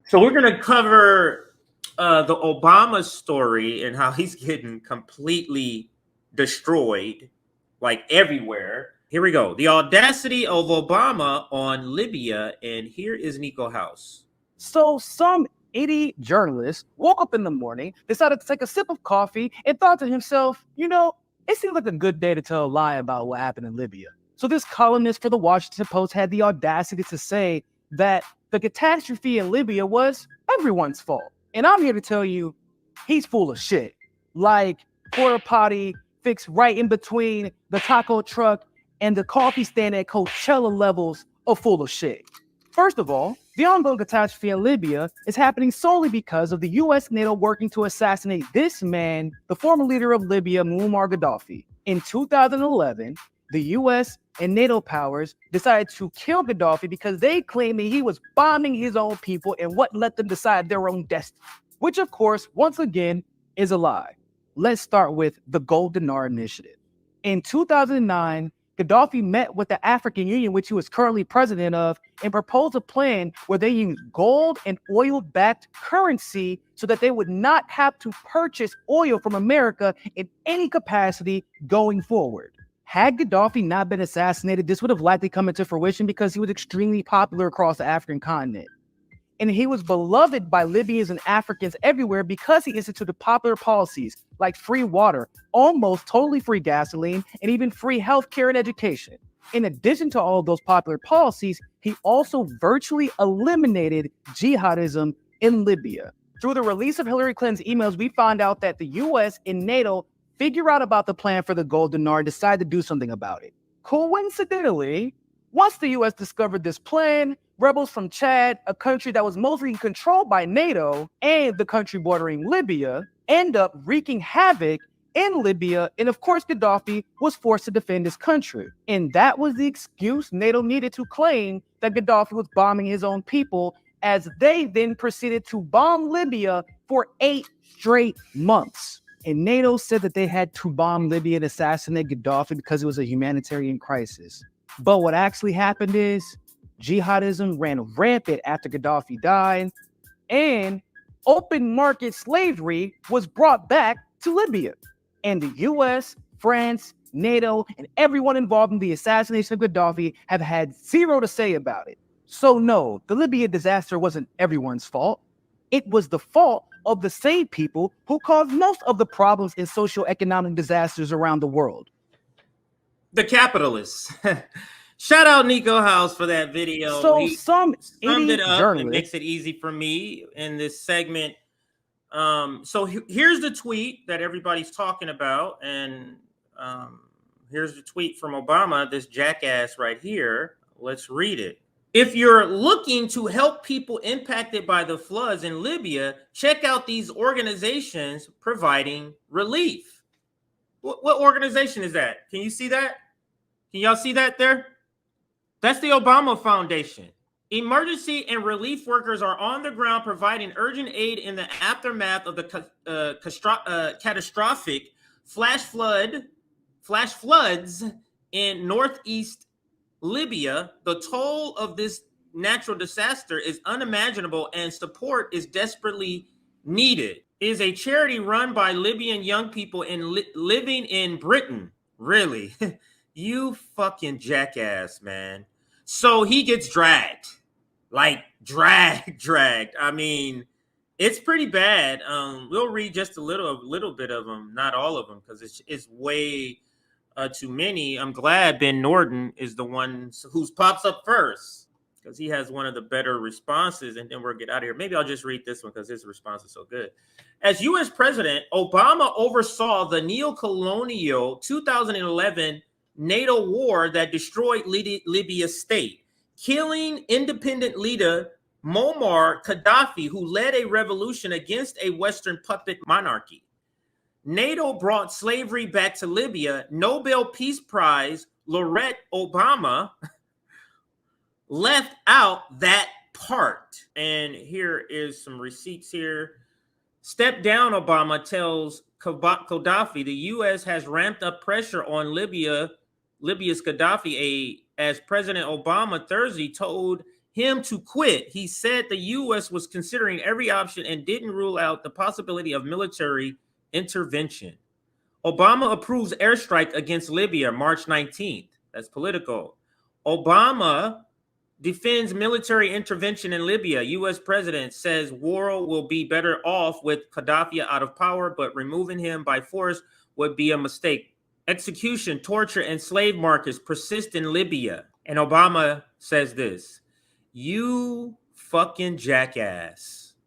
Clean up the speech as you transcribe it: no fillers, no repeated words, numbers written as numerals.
So we're going to cover the Obama story and how he's getting completely destroyed, like everywhere. Here we go. The audacity of Obama on Libya. And here is Nico House. So some idiot journalist woke up in the morning, decided to take a sip of coffee, and thought to himself, it seems like a good day to tell a lie about what happened in Libya. So this columnist for the Washington Post had the audacity to say that the catastrophe in Libya was everyone's fault. And I'm here to tell you, he's full of shit. Like porta potty fixed right in between the taco truck and the coffee stand at Coachella levels of full of shit. First of all, the ongoing catastrophe in Libya is happening solely because of the U.S. NATO working to assassinate this man, the former leader of Libya, Muammar Gaddafi. In 2011, the U.S. and NATO powers decided to kill Gaddafi because they claimed that he was bombing his own people and what let them decide their own destiny, which of course, once again, is a lie. Let's start with the Gold Dinar Initiative. In 2009, Gaddafi met with the African Union, which he was currently president of, and proposed a plan where they used gold and oil-backed currency so that they would not have to purchase oil from America in any capacity going forward. Had Gaddafi not been assassinated, this would have likely come into fruition because he was extremely popular across the African continent. And he was beloved by Libyans and Africans everywhere because he instituted popular policies like free water, almost totally free gasoline, and even free healthcare and education. In addition to all of those popular policies, he also virtually eliminated jihadism in Libya. Through the release of Hillary Clinton's emails, we found out that the US and NATO figure out about the plan for the Gold Dinar and decide to do something about it. Coincidentally, once the US discovered this plan, rebels from Chad, a country that was mostly controlled by NATO, and the country bordering Libya, end up wreaking havoc in Libya, and of course Gaddafi was forced to defend his country. And that was the excuse NATO needed to claim that Gaddafi was bombing his own people, as they then proceeded to bomb Libya for 8 straight months. And NATO said that they had to bomb Libya and assassinate Gaddafi because it was a humanitarian crisis. But what actually happened is jihadism ran rampant after Gaddafi died, and open market slavery was brought back to Libya. And the US, France, NATO, and everyone involved in the assassination of Gaddafi have had zero to say about it. So no, the Libya disaster wasn't everyone's fault. It was the fault of the same people who caused most of the problems in socioeconomic disasters around the world. The capitalists. Shout out Nico House for that video. So he some summed it up journalist. and makes it easy for me in this segment. So here's the tweet that everybody's talking about, and here's the tweet from Obama, this jackass right here. Let's read it. If you're looking to help people impacted by the floods in Libya, check out these organizations providing relief. What organization is that? Can you see that? Can y'all see that there? That's the Obama Foundation. Emergency and relief workers are on the ground providing urgent aid in the aftermath of the catastrophic flash floods in northeast Libya. The toll of this natural disaster is unimaginable and support is desperately needed. It is a charity run by Libyan young people living in Britain. Really? You fucking jackass, man. So he gets dragged. Like dragged. I mean, it's pretty bad. We'll read just a little bit of them, not all of them, because it's way too many. I'm glad Ben Norton is the one who pops up first, because he has one of the better responses, and then we'll get out of here. Maybe I'll just read this one because his response is so good. As U.S. President, Obama oversaw the neo-colonial 2011 NATO war that destroyed Libya's state, killing independent leader Muammar Gaddafi, who led a revolution against a Western puppet monarchy. NATO brought slavery back to Libya. Nobel Peace Prize laureate Obama left out that part. And here is some receipts here. Step down, Obama tells Gaddafi. The U.S. has ramped up pressure on Libya's Gaddafi aid, as President Obama Thursday told him to quit. He said the U.S. was considering every option and didn't rule out the possibility of military intervention. Obama approves airstrike against Libya March 19th. That's political. Obama defends military intervention in Libya. U.S. president says war will be better off with Gaddafi out of power, but removing him by force would be a mistake. Execution, torture, and slave markets persist in Libya. And Obama says this: you fucking jackass.